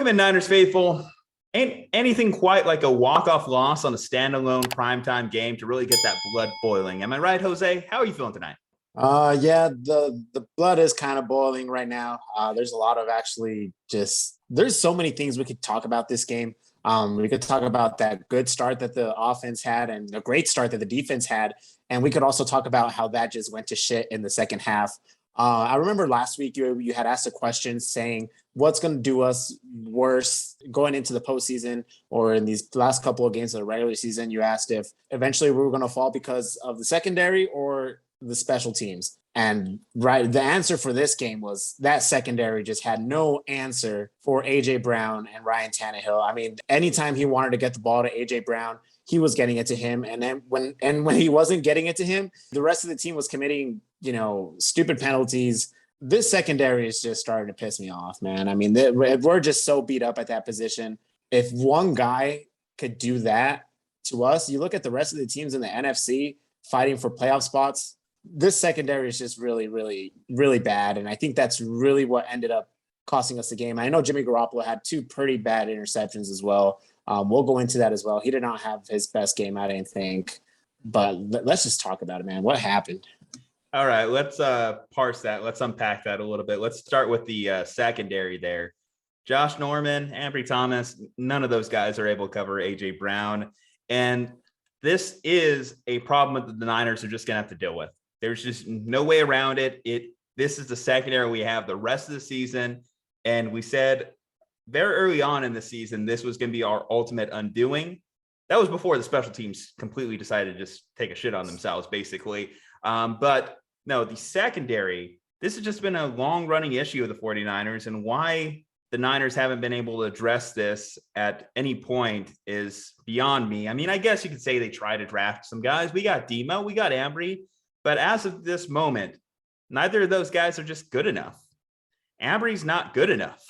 Welcome in, Niners faithful. Ain't anything quite like a walk-off loss on a standalone primetime game to really get that blood boiling. Am I right, Jose? How are you feeling tonight? Yeah, the blood is kind of boiling right now. There's a lot of there's so many things we could talk about this game. We could talk about that good start that the offense had and the great start that the defense had. And we could also talk about how that just went to shit in the second half. I remember last week you had asked a question saying what's going to do us worse going into the postseason or in these last couple of games of the regular season. You asked if eventually we were going to fall because of the secondary or the special teams. And the answer for this game was that secondary just had no answer for AJ Brown and Ryan Tannehill. I mean, anytime he wanted to get the ball to AJ Brown, he was getting it to him. And then when he wasn't getting it to him, the rest of the team was committing, stupid penalties. This secondary is just starting to piss me off, man. I mean, we're just so beat up at that position. If one guy could do that to us, you look at the rest of the teams in the NFC fighting for playoff spots. This secondary is just really, really, really bad. And I think that's really what ended up costing us the game. I know Jimmy Garoppolo had two pretty bad interceptions as well. We'll go into that as well. He did not have his best game, I didn't think. But let's just talk about it, man. What happened? All right, let's parse that. Let's unpack that a little bit. Let's start with the secondary there. Josh Norman, Ambry Thomas, none of those guys are able to cover AJ Brown. And this is a problem that the Niners are just going to have to deal with. There's just no way around it. This is the secondary we have the rest of the season. And we said very early on in the season, this was going to be our ultimate undoing. That was before the special teams completely decided to just take a shit on themselves, basically. But no, the secondary, this has just been a long-running issue of the 49ers, and why the Niners haven't been able to address this at any point is beyond me. I mean, I guess you could say they tried to draft some guys. We got Demo, we got Ambry, but as of this moment, neither of those guys are just good enough. Ambry's not good enough.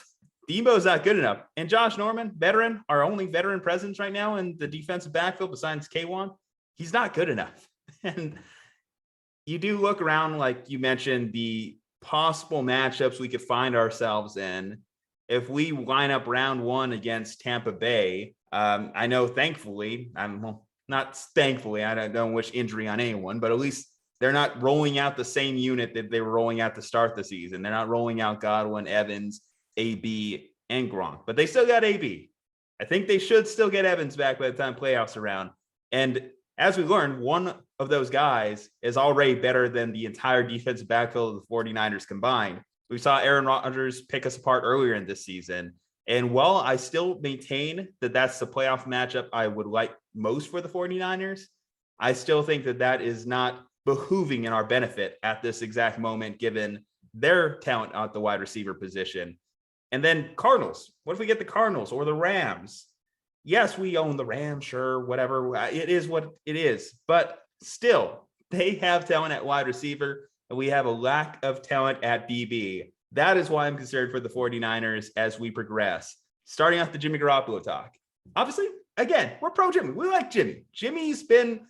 Deebo's not good enough. And Josh Norman, veteran, our only veteran presence right now in the defensive backfield besides K1, he's not good enough. And you do look around, like you mentioned, the possible matchups we could find ourselves in. If we line up round one against Tampa Bay, I know thankfully, I don't wish injury on anyone, but at least they're not rolling out the same unit that they were rolling out to start the season. They're not rolling out Godwin, Evans, AB, and Gronk, but they still got AB. I think they should still get Evans back by the time playoffs around. And as we learned, one of those guys is already better than the entire defensive backfield of the 49ers combined. We saw Aaron Rodgers pick us apart earlier in this season. And while I still maintain that that's the playoff matchup I would like most for the 49ers, I still think that is not behooving in our benefit at this exact moment, given their talent at the wide receiver position. And then Cardinals. What if we get the Cardinals or the Rams? Yes, we own the Rams, sure, whatever. It is what it is. But still, they have talent at wide receiver, and we have a lack of talent at DB. That is why I'm concerned for the 49ers as we progress. Starting off the Jimmy Garoppolo talk. Obviously, again, we're pro Jimmy. We like Jimmy. Jimmy's been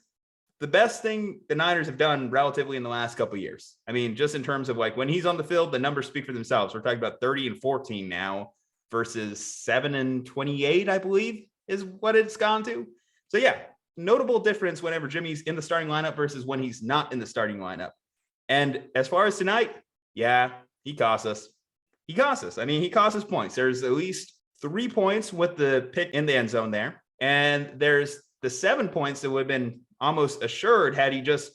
the best thing the Niners have done relatively in the last couple of years. I mean, just in terms of like when he's on the field, the numbers speak for themselves. We're talking about 30-14 now versus 7-28, I believe, is what it's gone to. So yeah, notable difference whenever Jimmy's in the starting lineup versus when he's not in the starting lineup. And as far as tonight, yeah, he cost us. He cost us. I mean, he cost us points. There's at least 3 points with the pick in the end zone there. And there's the 7 points that would have been almost assured had he just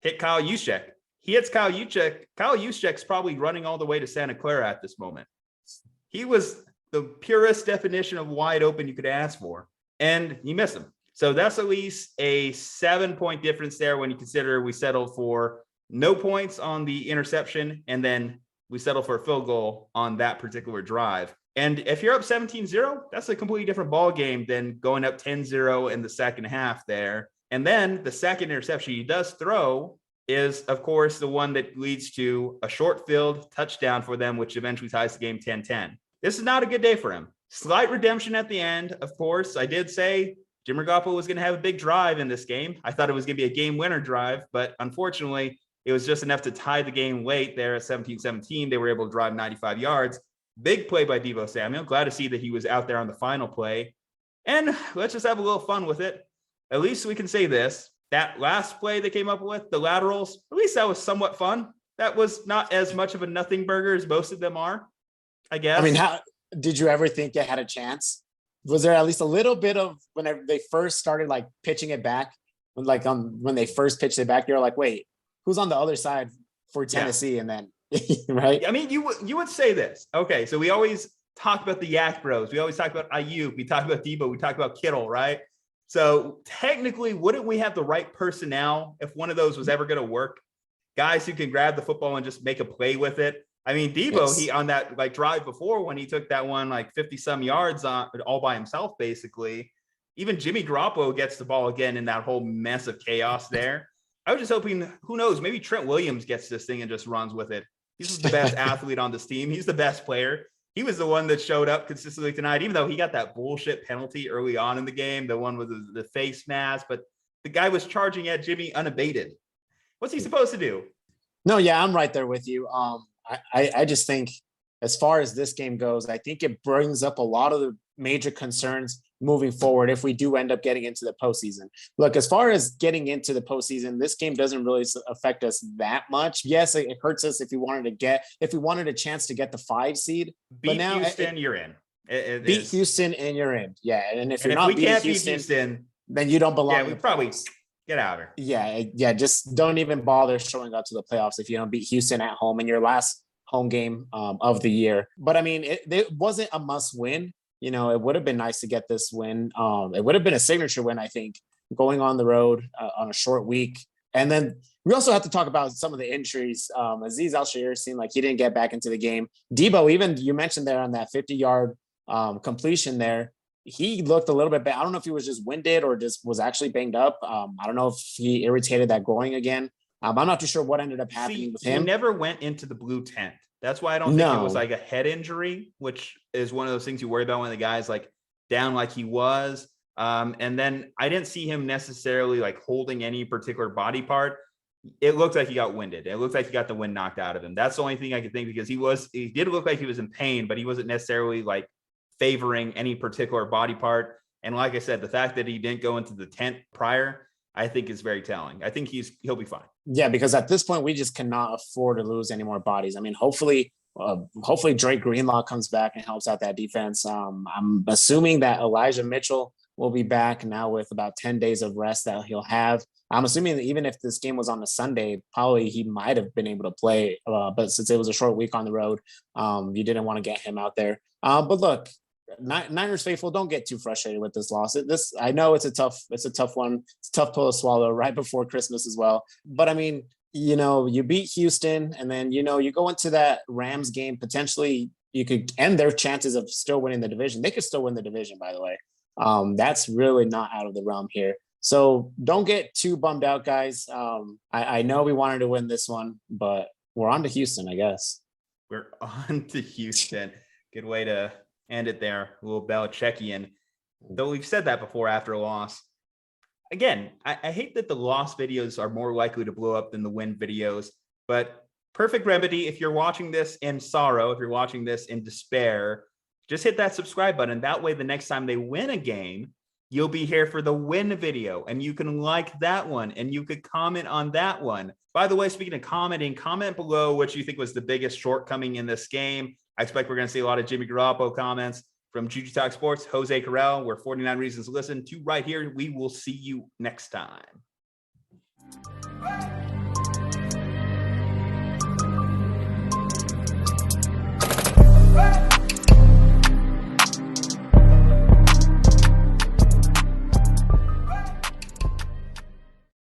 hit Kyle Juszczyk. He hits Kyle Juszczyk. Kyle Juszczyk's probably running all the way to Santa Clara at this moment. He was the purest definition of wide open you could ask for, and you miss him. So that's at least a 7-point difference there when you consider we settled for no points on the interception, and then we settled for a field goal on that particular drive. And if you're up 17-0, that's a completely different ball game than going up 10-0 in the second half there. And then the second interception he does throw is, of course, the one that leads to a short field touchdown for them, which eventually ties the game 10-10. This is not a good day for him. Slight redemption at the end, of course. I did say Jimmy Garoppolo was going to have a big drive in this game. I thought it was going to be a game winner drive, but unfortunately, it was just enough to tie the game late there at 17-17. They were able to drive 95 yards. Big play by Deebo Samuel. Glad to see that he was out there on the final play. And let's just have a little fun with it. At least we can say this. That last play they came up with, the laterals, at least that was somewhat fun. That was not as much of a nothing burger as most of them are, I guess. I mean, how did you ever think it had a chance? Was there at least a little bit of whenever they first started like pitching it back, when they first pitched it back, you're like, wait, who's on the other side for Tennessee? Yeah. And then right? I mean, you would say this. Okay, so we always talk about the Yak Bros. We always talk about Ayuk. We talk about Deebo. We talk about Kittle, right? So technically, wouldn't we have the right personnel if one of those was ever going to work? Guys who can grab the football and just make a play with it. I mean, Deebo, yes. He on that like drive before when he took that one like 50 some yards on all by himself, basically. Even Jimmy Garoppolo gets the ball again in that whole mess of chaos there. I was just hoping, who knows, maybe Trent Williams gets this thing and just runs with it. He's the best athlete on this team. He's the best player. He was the one that showed up consistently tonight, even though he got that bullshit penalty early on in the game, the one with the face mask, but the guy was charging at Jimmy unabated. What's he supposed to do? No, yeah, I'm right there with you. I just think as far as this game goes, I think it brings up a lot of the major concerns moving forward if we do end up getting into the postseason. Look, as far as getting into the postseason, this game doesn't really affect us that much. Yes, it hurts us if we wanted a chance to get the 5 seed. Beat Houston, you're in. Beat Houston and you're in. Yeah, and if we can't beat Houston, then you don't belong. Yeah, we probably get out of here. Yeah. Just don't even bother showing up to the playoffs if you don't beat Houston at home in your last home game of the year. But I mean, it wasn't a must win. You know, it would have been nice to get this win. It would have been a signature win, I think, going on the road on a short week. And then we also have to talk about some of the injuries. Azeez Al-Shaair seemed like he didn't get back into the game. Deebo, even you mentioned there on that 50-yard completion there, he looked a little bit bad. I don't know if he was just winded or just was actually banged up. I don't know if he irritated that groin again. I'm not too sure what ended up happening with him. He never went into the blue tent. That's why I don't think it was like a head injury, which is one of those things you worry about when the guy's like down like he was. And then I didn't see him necessarily like holding any particular body part. It looked like he got winded. It looked like he got the wind knocked out of him. That's the only thing I could think, because he did look like he was in pain, but he wasn't necessarily like favoring any particular body part. And like I said, the fact that he didn't go into the tent prior, I think is very telling. I think he'll be fine. Yeah, because at this point we just cannot afford to lose any more bodies. I mean, hopefully Drake Greenlaw comes back and helps out that defense. I'm assuming that Elijah Mitchell will be back now with about 10 days of rest that he'll have. I'm assuming that even if this game was on a Sunday, probably he might have been able to play. But since it was a short week on the road, you didn't want to get him out there. But look, Niners faithful, don't get too frustrated with this loss. I know it's a tough one. It's a tough pill to swallow right before Christmas as well. But I mean, you know, you beat Houston, and then, you know, you go into that Rams game, potentially you could end their chances of still winning the division. They could still win the division, by the way. That's really not out of the realm here. So don't get too bummed out, guys. I know we wanted to win this one, but we're on to Houston, I guess. We're on to Houston. Good way to end it there. A little Belichickian. Though we've said that before after a loss. Again, I hate that the loss videos are more likely to blow up than the win videos, but perfect remedy. If you're watching this in sorrow, if you're watching this in despair, just hit that subscribe button. That way, the next time they win a game, you'll be here for the win video, and you can like that one, and you could comment on that one. By the way, speaking of commenting, comment below what you think was the biggest shortcoming in this game. I expect we're going to see a lot of Jimmy Garoppolo comments from Juju Talk Sports, Jose Carrell. We're 49 Reasons to Listen to right here. We will see you next time.